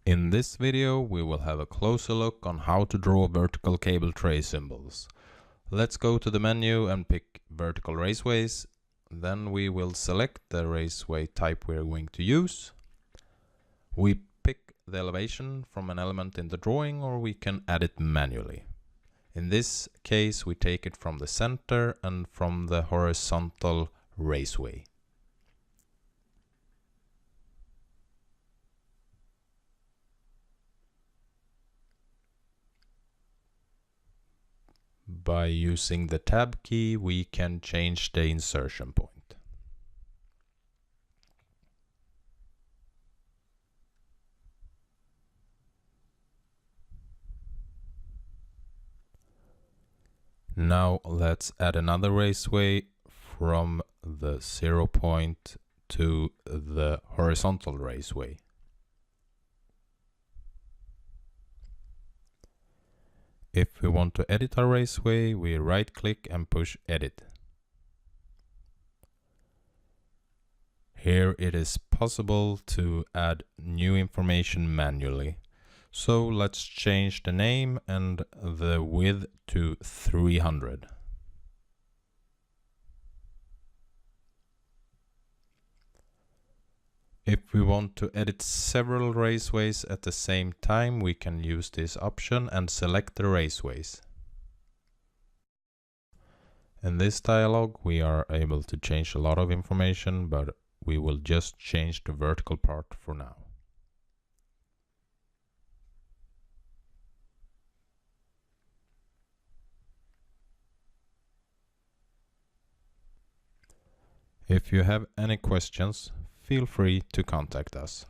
In this video we will have a closer look on how to draw vertical cable tray symbols. Let's go to the menu and pick vertical raceways. Then we will select the raceway type we are going to use. We pick the elevation from an element in the drawing, or we can add it manually. In this case we take it from the center and from the horizontal raceway. By using the tab key, we can change the insertion point. Now let's add another raceway from the 0 point to the horizontal raceway. If we want to edit our raceway, we right-click and push Edit. Here it is possible to add new information manually. So let's change the name and the width to 300. If we want to edit several raceways at the same time, we can use this option and select the raceways. In this dialog, we are able to change a lot of information, but we will just change the vertical part for now. If you have any questions, feel free to contact us.